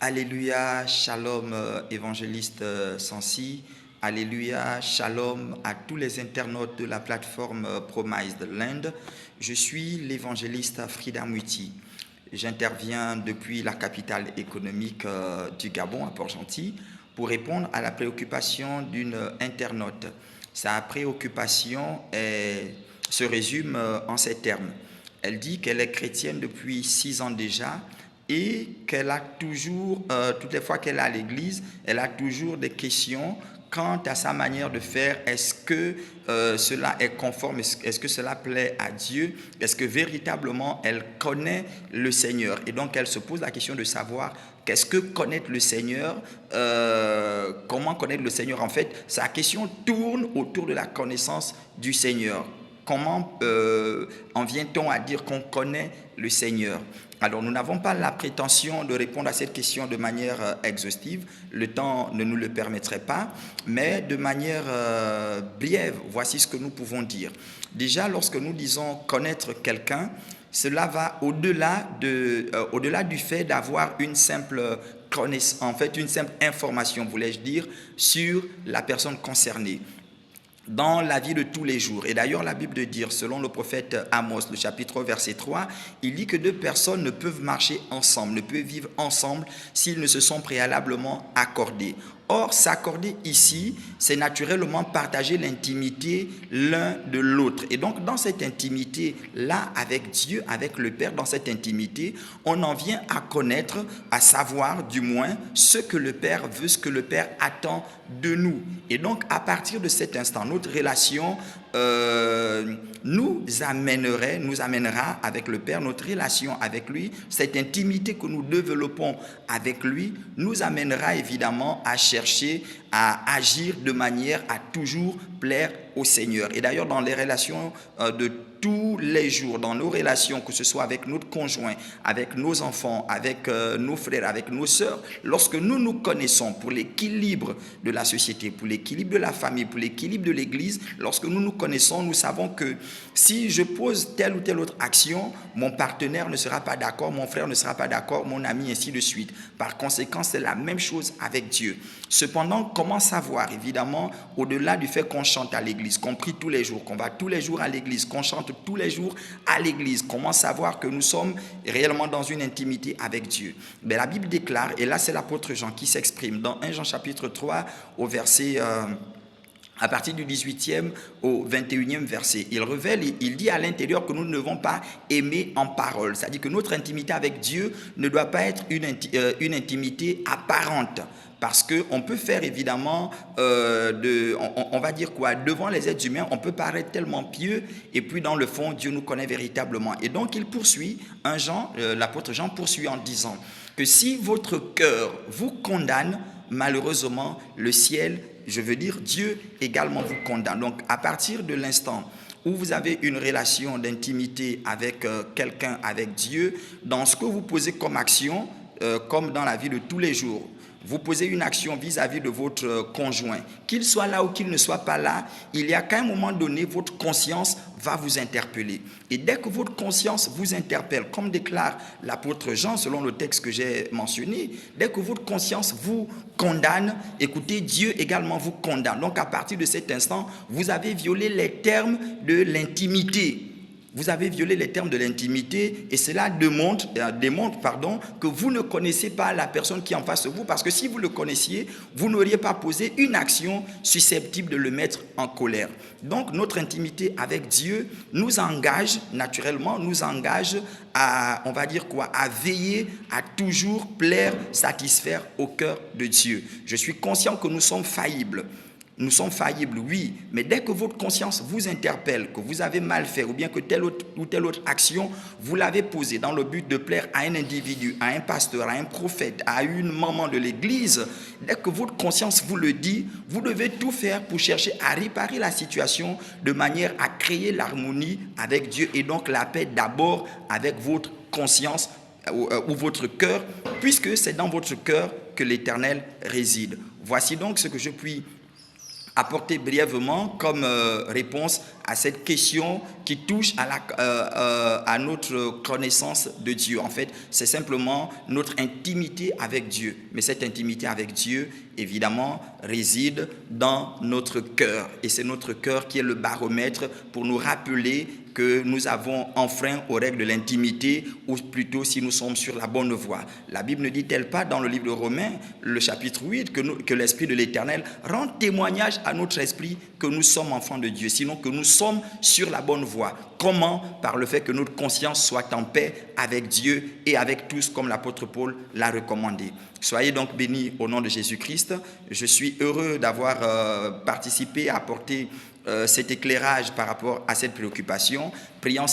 Alléluia, shalom évangéliste Sansi. Alléluia, shalom à tous les internautes de la plateforme Promised Land. Je suis l'évangéliste Frida Muti. J'interviens depuis la capitale économique du Gabon, à Port-Gentil, pour répondre à la préoccupation d'une internaute. Sa préoccupation se résume en ces termes. Elle dit qu'elle est chrétienne depuis 6 ans déjà, et qu'elle a toujours, toutes les fois qu'elle est à l'église, elle a toujours des questions quant à sa manière de faire. Est-ce que cela est conforme? Est-ce que cela plaît à Dieu? Est-ce que véritablement elle connaît le Seigneur? Et donc elle se pose la question de savoir qu'est-ce que connaître le Seigneur, comment connaître le Seigneur. En fait, sa question tourne autour de la connaissance du Seigneur. Comment en vient-on à dire qu'on connaît le Seigneur? Alors, nous n'avons pas la prétention de répondre à cette question de manière exhaustive. Le temps ne nous le permettrait pas, mais de manière brève, voici ce que nous pouvons dire. Déjà, lorsque nous disons connaître quelqu'un, cela va au-delà du fait d'avoir une simple connaissance, en fait, une simple information, voulais-je dire, sur la personne concernée. Dans la vie de tous les jours. Et d'ailleurs, la Bible dit, selon le prophète Amos, le chapitre verset 3, il dit que 2 personnes ne peuvent marcher ensemble, ne peuvent vivre ensemble s'ils ne se sont préalablement accordés. Or, s'accorder ici, c'est naturellement partager l'intimité l'un de l'autre. Et donc, dans cette intimité-là, avec Dieu, avec le Père, dans cette intimité, on en vient à connaître, à savoir du moins ce que le Père veut, ce que le Père attend de nous. Et donc, à partir de cet instant, notre relation nous amènera avec le Père, notre relation avec lui, cette intimité que nous développons avec lui, nous amènera évidemment à chercher à agir de manière à toujours plaire au Seigneur. Et d'ailleurs, dans les relations de tous les jours, dans nos relations, que ce soit avec notre conjoint, avec nos enfants, avec nos frères, avec nos sœurs, lorsque nous nous connaissons pour l'équilibre de la société, pour l'équilibre de la famille, pour l'équilibre de l'Église, lorsque nous nous connaissons, nous savons que si je pose telle ou telle autre action, mon partenaire ne sera pas d'accord, mon frère ne sera pas d'accord, mon ami, ainsi de suite. Par conséquent, c'est la même chose avec Dieu. Cependant, comment savoir, évidemment, au-delà du fait qu'on chante à l'église, qu'on prie tous les jours, qu'on va tous les jours à l'église, qu'on chante tous les jours à l'église, comment savoir que nous sommes réellement dans une intimité avec Dieu? Mais la Bible déclare, et là c'est l'apôtre Jean qui s'exprime, dans 1 Jean chapitre 3, au verset... à partir du 18e au 21e verset, il révèle, il dit à l'intérieur que nous ne devons pas aimer en parole. C'est-à-dire que notre intimité avec Dieu ne doit pas être une intimité apparente. Parce qu'on peut faire évidemment, on va dire quoi, devant les êtres humains, on peut paraître tellement pieux, et puis dans le fond, Dieu nous connaît véritablement. Et donc il poursuit, l'apôtre Jean poursuit en disant que si votre cœur vous condamne, malheureusement, le ciel, je veux dire Dieu également vous condamne. Donc à partir de l'instant où vous avez une relation d'intimité avec quelqu'un, avec Dieu, dans ce que vous posez comme action, comme dans la vie de tous les jours, vous posez une action vis-à-vis de votre conjoint, qu'il soit là ou qu'il ne soit pas là, il y a qu'à un moment donné, votre conscience va vous interpeller. Et dès que votre conscience vous interpelle, comme déclare l'apôtre Jean, selon le texte que j'ai mentionné, dès que votre conscience vous condamne, écoutez, Dieu également vous condamne. Donc à partir de cet instant, vous avez violé les termes de l'intimité. Vous avez violé les termes de l'intimité et cela démontre que vous ne connaissez pas la personne qui est en face de vous, parce que si vous le connaissiez, vous n'auriez pas posé une action susceptible de le mettre en colère. Donc notre intimité avec Dieu nous engage naturellement, à, on va dire quoi, à veiller à toujours plaire, satisfaire au cœur de Dieu. Je suis conscient que nous sommes faillibles. Nous sommes faillibles, oui, mais dès que votre conscience vous interpelle, que vous avez mal fait, ou bien que telle ou telle autre action, vous l'avez posée dans le but de plaire à un individu, à un pasteur, à un prophète, à une maman de l'église, dès que votre conscience vous le dit, vous devez tout faire pour chercher à réparer la situation de manière à créer l'harmonie avec Dieu et donc la paix d'abord avec votre conscience ou votre cœur, puisque c'est dans votre cœur que l'Éternel réside. Voici donc ce que je puis apporter brièvement comme réponse à cette question qui touche à notre connaissance de Dieu. En fait, c'est simplement notre intimité avec Dieu. Mais cette intimité avec Dieu, évidemment, réside dans notre cœur. Et c'est notre cœur qui est le baromètre pour nous rappeler que nous avons enfreint aux règles de l'intimité, ou plutôt si nous sommes sur la bonne voie. La Bible ne dit-elle pas dans le livre de Romains, le chapitre 8, que l'Esprit de l'Éternel rend témoignage à notre esprit que nous sommes enfants de Dieu, sinon que nous sommes sur la bonne voie. Comment? Par le fait que notre conscience soit en paix avec Dieu et avec tous, comme l'apôtre Paul l'a recommandé. Soyez donc bénis au nom de Jésus-Christ. Je suis heureux d'avoir participé à apporter cet éclairage par rapport à cette préoccupation. Prions